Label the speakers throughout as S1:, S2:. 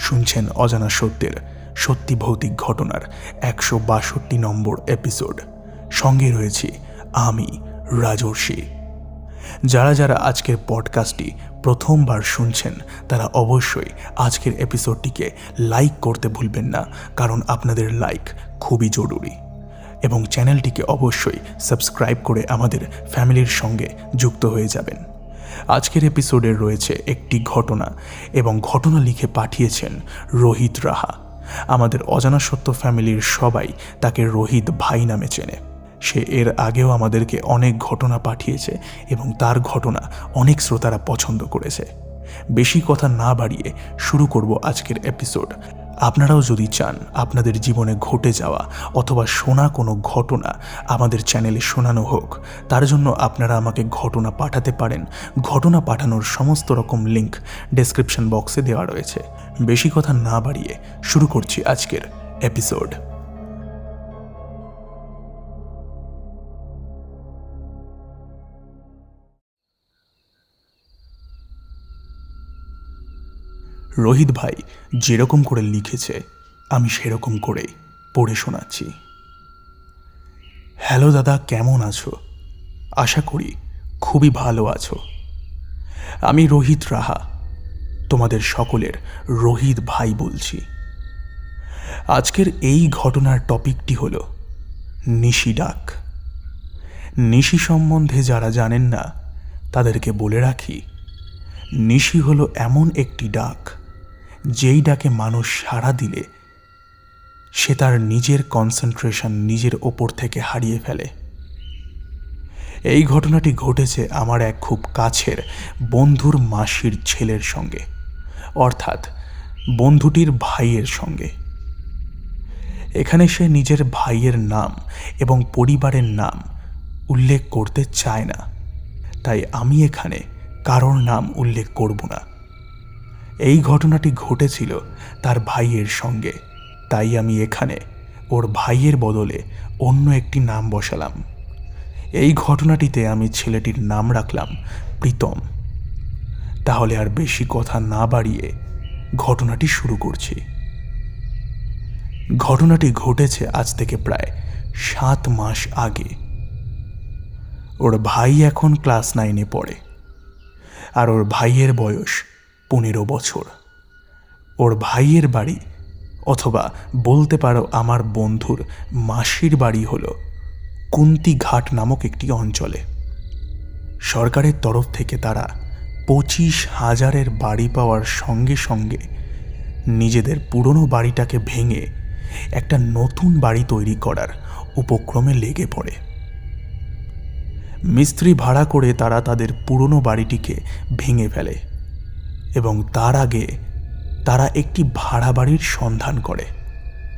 S1: শুনছেন অজানা সত্যের সত্যি ভৌতিক ঘটনার 162 নম্বর এপিসোড। সঙ্গে রয়েছি আমি রাজর্ষি। যারা যারা আজকের পডকাস্টটি প্রথমবার শুনছেন তারা অবশ্যই আজকের এপিসোডটিকে লাইক করতে ভুলবেন না, কারণ আপনাদের লাইক খুবই জরুরি। এবং চ্যানেলটিকে অবশ্যই সাবস্ক্রাইব করে আমাদের ফ্যামিলির সঙ্গে যুক্ত হয়ে যাবেন। আজকের এপিসোডে রয়েছে একটি ঘটনা, এবং ঘটনা লিখে পাঠিয়েছেন রোহিত রাহা। আমাদের অজানা সত্য ফ্যামিলির সবাই তাকে রোহিত ভাই নামে চেনে। সে এর আগেও আমাদেরকে অনেক ঘটনা পাঠিয়েছে এবং তার ঘটনা অনেক শ্রোতারা পছন্দ করেছে। বেশি কথা না বাড়িয়ে শুরু করব আজকের এপিসোড। আপনারাও যদি চান আপনাদের জীবনে ঘটে যাওয়া অথবা শোনা কোনো ঘটনা আমাদের চ্যানেলে শোনানো হোক, তার জন্য আপনারা আমাকে ঘটনা পাঠাতে পারেন। ঘটনা পাঠানোর সমস্ত রকম লিঙ্ক ডেসক্রিপশন বক্সে দেওয়া রয়েছে। বেশি কথা না বাড়িয়ে শুরু করছি আজকের এপিসোড। রোহিত ভাই যেরকম করে লিখেছে আমি সেরকম করেই পড়ে শোনাচ্ছি। হ্যালো দাদা, কেমন আছো? আশা করি খুবই ভালো আছো। আমি রোহিত রাহা, তোমাদের সকলের রোহিত ভাই বলছি। আজকের এই ঘটনার টপিকটি হল নিশি ডাক। নিশি সম্বন্ধে যারা জানেন না তাদেরকে বলে রাখি, নিশি হলো এমন একটি ডাক যেই ডাকে মানুষ সাড়া দিলে সে তার নিজের কনসেন্ট্রেশন নিজের ওপর থেকে হারিয়ে ফেলে। এই ঘটনাটি ঘটেছে আমার এক খুব কাছের বন্ধুর মাসির ছেলের সঙ্গে, অর্থাৎ বন্ধুটির ভাইয়ের সঙ্গে। এখানে সে নিজের ভাইয়ের নাম এবং পরিবারের নাম উল্লেখ করতে চায় না, তাই আমি এখানে কারোর নাম উল্লেখ করব না। এই ঘটনাটি ঘটেছিল তার ভাইয়ের সঙ্গে, তাই আমি এখানে ওর ভাইয়ের বদলে অন্য একটি নাম বসালাম। এই ঘটনাটিতে আমি ছেলেটির নাম রাখলাম প্রীতম। তাহলে আর বেশি কথা না বাড়িয়ে ঘটনাটি শুরু করছি। ঘটনাটি ঘটেছে আজ থেকে প্রায় 7 মাস আগে। ওর ভাই এখন ক্লাস 9-এ পড়ে, আর ওর ভাইয়ের বয়স 15 বছর। ওর ভাইয়ের বাড়ি, অথবা বলতে পারো আমার বন্ধুর মাসির বাড়ি হল কুন্তিঘাট নামক একটি অঞ্চলে। সরকারের তরফ থেকে তারা 25,000-এর বাড়ি পাওয়ার সঙ্গে সঙ্গে নিজেদের পুরনো বাড়িটাকে ভেঙে একটা নতুন বাড়ি তৈরি করার উপক্রমে লেগে পড়ে। মিস্ত্রি ভাড়া করে তারা তাদের পুরনো বাড়িটিকে ভেঙে ফেলে এবং তার আগে তারা একটি ভাড়া বাড়ির সন্ধান করে,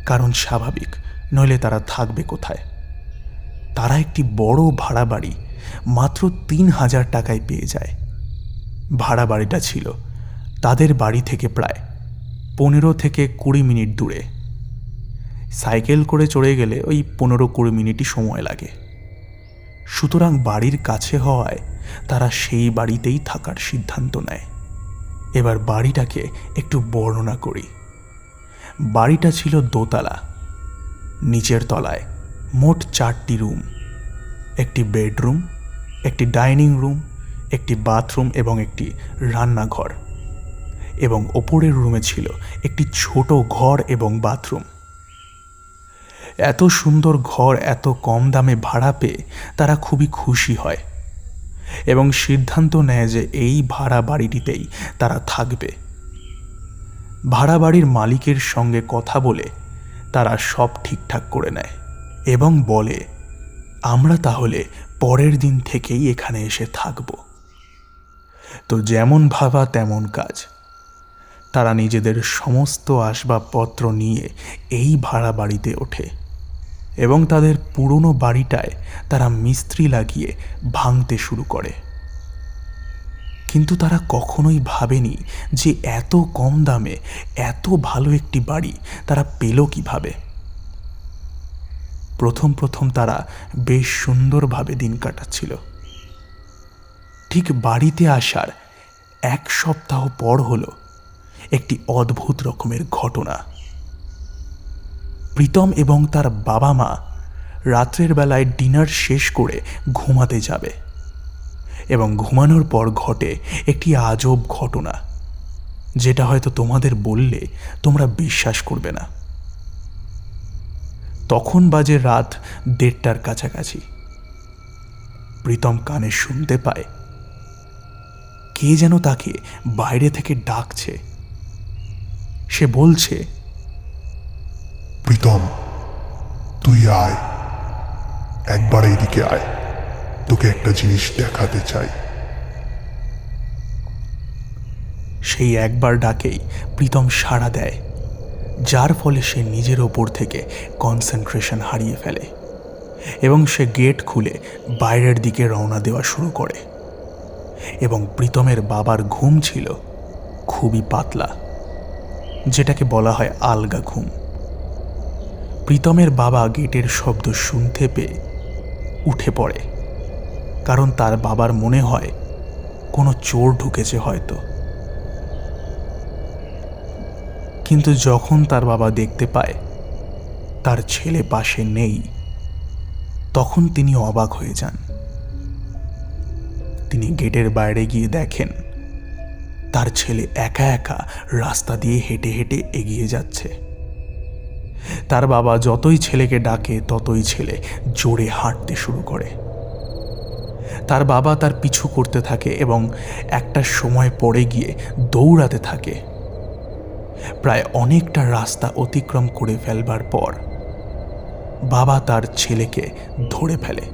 S1: কারণ স্বাভাবিক, নইলে তারা থাকবে কোথায়। তারা একটি বড় ভাড়া বাড়ি মাত্র 3,000 টাকায় পেয়ে যায়। ভাড়া বাড়িটা ছিল তাদের বাড়ি থেকে প্রায় 15 থেকে 20 মিনিট দূরে। সাইকেল করে চড়ে গেলে ওই 15-20 মিনিটই সময় লাগে। সুতরাং বাড়ির কাছে হওয়ায় তারা সেই বাড়িতেই থাকার সিদ্ধান্ত নেয়। এবার বাড়িটাকে একটু বর্ণনা করি। বাড়িটা ছিল দোতলা। নিচের তলায় মোট 4টি রুম, একটি বেডরুম, একটি ডাইনিং রুম, একটি বাথরুম এবং একটি রান্নাঘর, এবং ওপরের রুমে ছিল একটি ছোট ঘর এবং বাথরুম। এত সুন্দর ঘর এত কম দামে ভাড়া পেয়ে তারা খুবই খুশি হয় এবং সিদ্ধান্ত নেয় যে এই ভাড়া বাড়িটিতেই তারা থাকবে। ভাড়া বাড়ির মালিকের সঙ্গে কথা বলে তারা সব ঠিকঠাক করে নেয় এবং বলে, আমরা তাহলে পরের দিন থেকেই এখানে এসে থাকব। তো যেমন ভাবা তেমন কাজ। তারা নিজেদের সমস্ত আসবাবপত্র নিয়ে এই ভাড়া বাড়িতে ওঠে এবং তাদের পুরনো বাড়িটায় তারা মিস্ত্রি লাগিয়ে ভাঙতে শুরু করে। কিন্তু তারা কখনোই ভাবেনি যে এত কম দামে এত ভালো একটি বাড়ি তারা পেল কিভাবে। প্রথম প্রথম তারা বেশ সুন্দরভাবে দিন কাটাচ্ছিল। ঠিক বাড়িতে আসার 1 সপ্তাহ পর হলো একটি অদ্ভুত রকমের ঘটনা। প্রীতম এবং তার বাবা মা রাত্রের বেলায় ডিনার শেষ করে ঘুমাতে যাবে এবং ঘুমানোর পর ঘটে একটি আজব ঘটনা, যেটা হয়তো তোমাদের বললে তোমরা বিশ্বাস করবে না। তখন বাজে রাত 1:30টার কাছাকাছি। প্রীতম কানে শুনতে পায় কে যেন তাকে বাইরে থেকে ডাকছে। সে বলছে,
S2: প্রীতম, তুই আয়, একবার এইদিকে আয়, তোকে একটা জিনিস দেখাতে চাই।
S1: সেই একবার ডাকেই প্রীতম সাড়া দেয়, যার ফলে সে নিজের ওপর থেকে কনসেন্ট্রেশন হারিয়ে ফেলে এবং সে গেট খুলে বাইরের দিকে রওনা দেওয়া শুরু করে। এবং প্রীতমের বাবার ঘুম ছিল খুবই পাতলা, যেটাকে বলা হয় আলগা ঘুম। প্রীতমের বাবা গেটের শব্দ শুনতে পেয়ে উঠে পড়ে, কারণ তার বাবার মনে হয় কোনো চোর ঢুকেছে হয়তো। কিন্তু যখন তার বাবা দেখতে পায় তার ছেলে পাশে নেই, তখন তিনি অবাক হয়ে যান। তিনি গেটের বাইরে গিয়ে দেখেন তার ছেলে একা একা রাস্তা দিয়ে হেঁটে হেঁটে এগিয়ে যাচ্ছে। তার বাবা যতই ছেলেকে ডাকে ততই ছেলে জোরে হাঁটতে শুরু করে। তার বাবা তার পিছু করতে থাকে এবং একটা সময় পরে গিয়ে দৌড়াতে থাকে। প্রায় অনেকটা রাস্তা অতিক্রম করে ফেলবার পর বাবা তার ছেলেকে ধরে ফেলে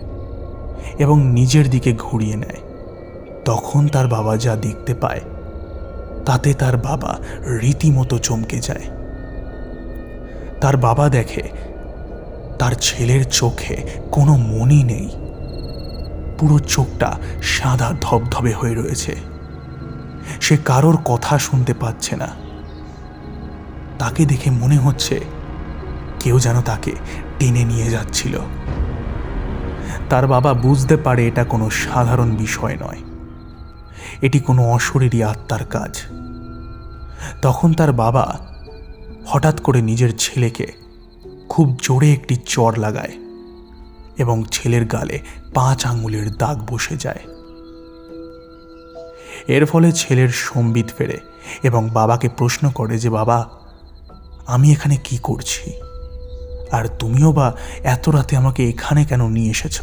S1: এবং নিজের দিকে ঘুরিয়ে নেয়। তখন তার বাবা যা দেখতে পায় তাতে তার বাবা রীতিমতো চমকে যায়। তার বাবা দেখে তার ছেলের চোখে কোনো মনি নেই, পুরো চোখটা সাদা ধবধবে হয়ে রয়েছে। সে কারোর কথা শুনতে পাচ্ছে না। তাকে দেখে মনে হচ্ছে কেউ যেন তাকে টেনে নিয়ে যাচ্ছিল। তার বাবা বুঝতে পারে এটা কোনো সাধারণ বিষয় নয়, এটি কোনো অশরীরী আত্মার কাজ। তখন তার বাবা হঠাৎ করে নিজের ছেলেকে খুব জোরে একটি চড় লাগায় এবং ছেলের গালে 5 আঙ্গুলের দাগ বসে যায়। এর ফলে ছেলের সম্বিত ফেরে এবং বাবাকে প্রশ্ন করে যে, বাবা, আমি এখানে কি করছি, আর তুমিও বা এত রাতে আমাকে এখানে কেন নিয়ে এসেছ?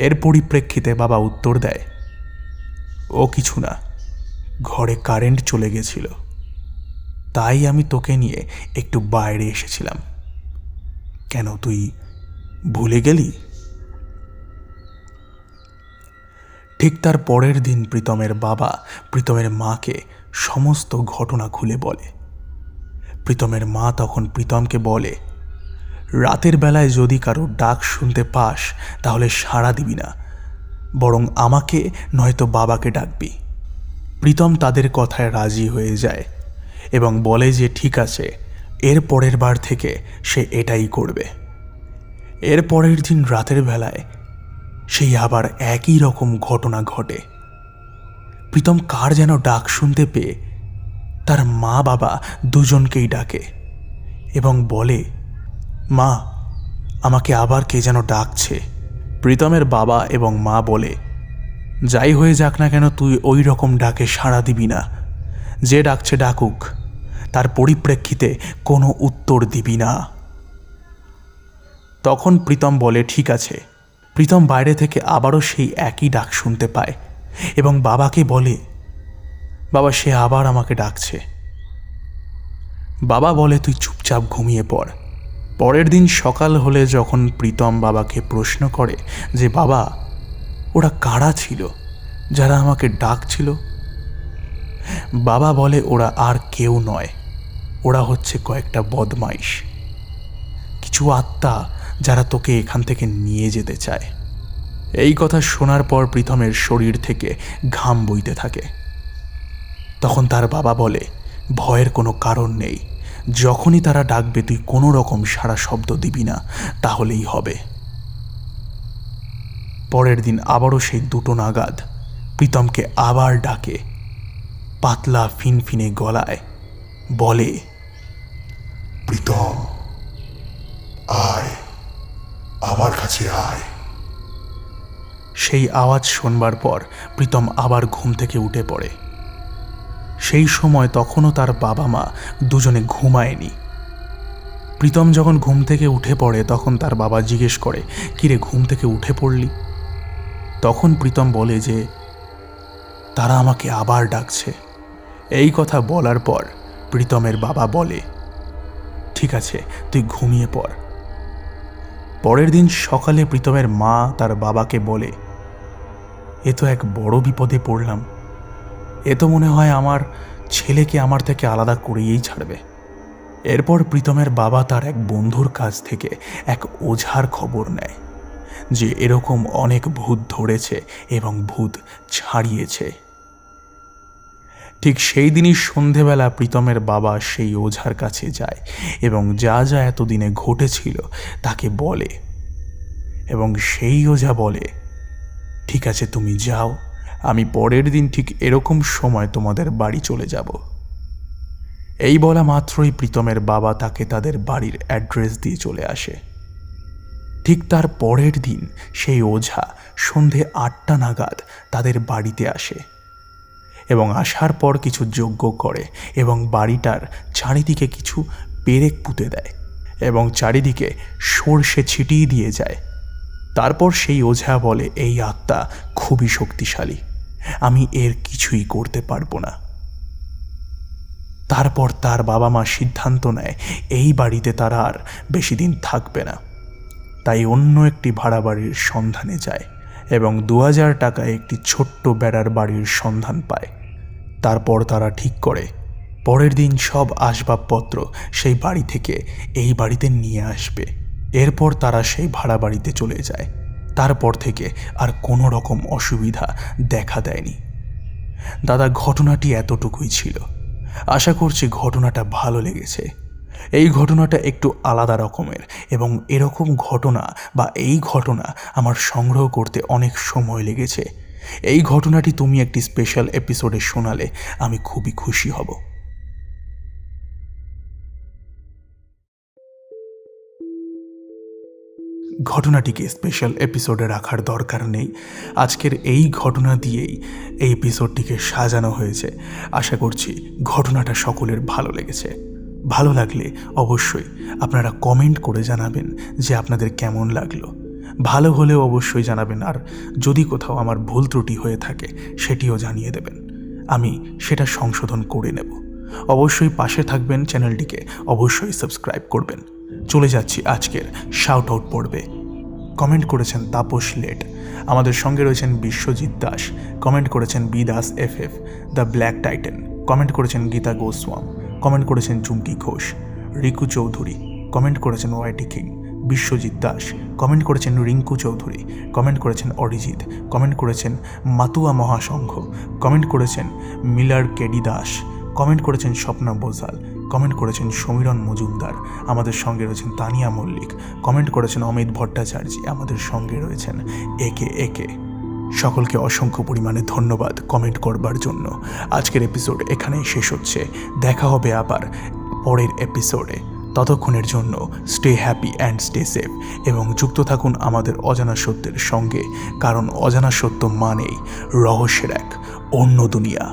S1: এর পরিপ্রেক্ষিতে বাবা উত্তর দেয়, ও কিছু না, ঘরে কারেন্ট চলে গেছিল, তাই আমি তোকে নিয়ে একটু বাইরে এসেছিলাম। কেন, তুই ভুলে গেলি? ঠিক তার পরের দিন প্রীতমের বাবা প্রীতমের মাকে সমস্ত ঘটনা খুলে বলে। প্রীতমের মা তখন প্রীতমকে বলে, রাতের বেলায় যদি কারো ডাক শুনতে পাস তাহলে সাড়া দিবি না, বরং আমাকে নয়তো বাবাকে ডাকবি। প্রীতম তাদের কথায় রাজি হয়ে যায় এবং বলে যে ঠিক আছে, এর পরের বার থেকে সে এটাই করবে। এর পরের দিন রাতের বেলায় সেই আবার একই রকম ঘটনা ঘটে। প্রীতম কার যেন ডাক শুনতে পেয়ে তার মা বাবা দুজনকেই ডাকে এবং বলে, মা, আমাকে আবার কে যেন ডাকছে। প্রীতমের বাবা এবং মা বলে, যাই হয়ে যাক না কেন, তুই ওই রকম ডাকে সাড়া দিবি না। যে ডাকছে ডাকুক, তার পরিপ্রেক্ষিতে কোনো উত্তর দিবি না। তখন প্রীতম বলে, ঠিক আছে। প্রীতম বাইরে থেকে আবারও সেই একই ডাক শুনতে পায় এবং বাবাকে বলে, বাবা, সে আবার আমাকে ডাকছে। বাবা বলে, তুই চুপচাপ ঘুমিয়ে পড়। পরের দিন সকাল হলে যখন প্রীতম বাবাকে প্রশ্ন করে যে, বাবা, ওরা কারা ছিল যারা আমাকে ডাকছিল? বাবা বলে, ওরা আর কেউ নয়, ওরা হচ্ছে কয়েকটা বদমাইশ, কিছু আত্মা যারা তোকে এখান থেকে নিয়ে যেতে চায়। এই কথা শোনার পর প্রীতমের শরীর থেকে ঘাম বইতে থাকে। তখন তার বাবা বলে, ভয়ের কোনো কারণ নেই, যখনই তারা ডাকবে তুই কোনো রকম সাড়া শব্দ দিবি না, তাহলেই হবে। পরের দিন আবারও সেই 2টো নাগাদ প্রীতমকে আবার ডাকে। পাতলা ফিনফিনে গলায় বলে,
S2: প্রীতম, আয়, আমার কাছে আয়।
S1: সেই আওয়াজ শুনবার পর প্রীতম আবার ঘুম থেকে উঠে পড়ে। সেই সময় তখনও তার বাবা মা দুজনে ঘুমায়নি। প্রীতম যখন ঘুম থেকে উঠে পড়ে তখন তার বাবা জিজ্ঞেস করে, কিরে ঘুম থেকে উঠে পড়লি? তখন প্রীতম বলে যে তারা আমাকে আবার ডাকছে। এই কথা বলার পর প্রীতমের বাবা বলে, ঠিক আছে, তুই ঘুমিয়ে পড়। পরের দিন সকালে প্রীতমের মা তার বাবাকে বলে, এ তো এক বড় বিপদে পড়লাম। এ তো মনে হয় আমার ছেলেকে আমার থেকে আলাদা করিয়েই ছাড়বে। এরপর প্রীতমের বাবা তার এক বন্ধুর কাছ থেকে এক ওঝার খবর নেয় যে এরকম অনেক ভূত ধরেছে এবং ভূত ছাড়িয়েছে। ঠিক সেই দিনই সন্ধেবেলা প্রীতমের বাবা সেই ওঝার কাছে যায় এবং যা যা এতদিনে ঘটেছিল তাকে বলে, এবং সেই ওঝা বলে, ঠিক আছে তুমি যাও, আমি পরের দিন ঠিক এরকম সময় তোমাদের বাড়ি চলে যাব। এই বলা মাত্রই প্রীতমের বাবা তাকে তাদের বাড়ির অ্যাড্রেস দিয়ে চলে আসে। ঠিক তার পরের দিন সেই ওঝা সন্ধে 8টা নাগাদ তাদের বাড়িতে আসে এবং আসার পর কিছু যজ্ঞ করে এবং বাড়িটার চারিদিকে কিছু পেরেক পুঁতে দেয় এবং চারিদিকে সর্ষে ছিটিয়ে দিয়ে যায়। তারপর সেই ওঝা বলে, এই আত্মা খুবই শক্তিশালী, আমি এর কিছুই করতে পারবো না। তারপর তার বাবা মা সিদ্ধান্ত নেয় এই বাড়িতে তারা আর বেশি দিন থাকবে না। তাই অন্য একটি ভাড়া বাড়ির সন্ধানে যায় এবং 2000 টাকায় একটি ছোট্ট বেড়ার বাড়ির সন্ধান পায়। তারপর তারা ঠিক করে পরের দিন সব আসবাবপত্র সেই বাড়ি থেকে এই বাড়িতে নিয়ে আসবে। এরপর তারা সেই ভাড়া বাড়িতে চলে যায়। তারপর থেকে আর কোনো রকম অসুবিধা দেখা দেয়নি। দাদা, ঘটনাটি এতটুকুই ছিল। আশা করছি ঘটনাটা ভালো লেগেছে। এই ঘটনাটা একটু আলাদা রকমের এবং এরকম ঘটনা বা এই ঘটনা আমার সংগ্রহ করতে অনেক সময় লেগেছে। এই ঘটনাটি তুমি একটি স্পেশাল এপিসোডে শোনালে আমি খুবই খুশি হব। ঘটনাটিকে স্পেশাল এপিসোডে রাখার দরকার নেই। আজকের এই ঘটনা দিয়েই এই এপিসোডটিকে সাজানো হয়েছে। আশা করছি ঘটনাটা সকলের ভালো লেগেছে। ভালো লাগলে অবশ্যই আপনারা কমেন্ট করে জানাবেন যে আপনাদের কেমন লাগলো। ভালো হলেও অবশ্যই জানাবেন, আর যদি কোথাও আমার ভুল ত্রুটি হয়ে থাকে সেটিও জানিয়ে দেবেন, আমি সেটা সংশোধন করে নেব। অবশ্যই পাশে থাকবেন, চ্যানেলটিকে অবশ্যই সাবস্ক্রাইব করবেন। চলে যাচ্ছি আজকের শাউট আউট পর্বে। কমেন্ট করেছেন তাপস লেট, আমাদের সঙ্গে রয়েছেন বিশ্বজিৎ দাস, কমেন্ট করেছেন B Das FF, The Black Titan, comment করেছেন গীতা গোস্বাম, কমেন্ট করেছেন চুমকি ঘোষ, রিকু চৌধুরী, কমেন্ট করেছেন YT King, Biswajit Das, comment করেছেন রিঙ্কু চৌধুরী, কমেন্ট করেছেন অরিজিৎ, কমেন্ট করেছেন মাতুয়া মহাসংঘ, কমেন্ট করেছেন মিলার কেডি দাস, কমেন্ট করেছেন স্বপ্না বোজাল, কমেন্ট করেছেন সমীরণ মজুমদার, আমাদের সঙ্গে রয়েছেন তানিয়া মল্লিক, কমেন্ট করেছেন অমিত ভট্টাচার্য, আমাদের সঙ্গে রয়েছেন একে। সকলকে অসংখ্য পরিমাণে ধন্যবাদ কমেন্ট করবার জন্য। আজকের এপিসোড এখানেই শেষ হচ্ছে। দেখা হবে আবার পরের এপিসোডে। ততক্ষণের জন্য stay happy and stay safe এবং যুক্ত থাকুন আমাদের অজানা সত্যের সঙ্গে, কারণ অজানা সত্য মানেই রহস্যের এক অন্য দুনিয়া।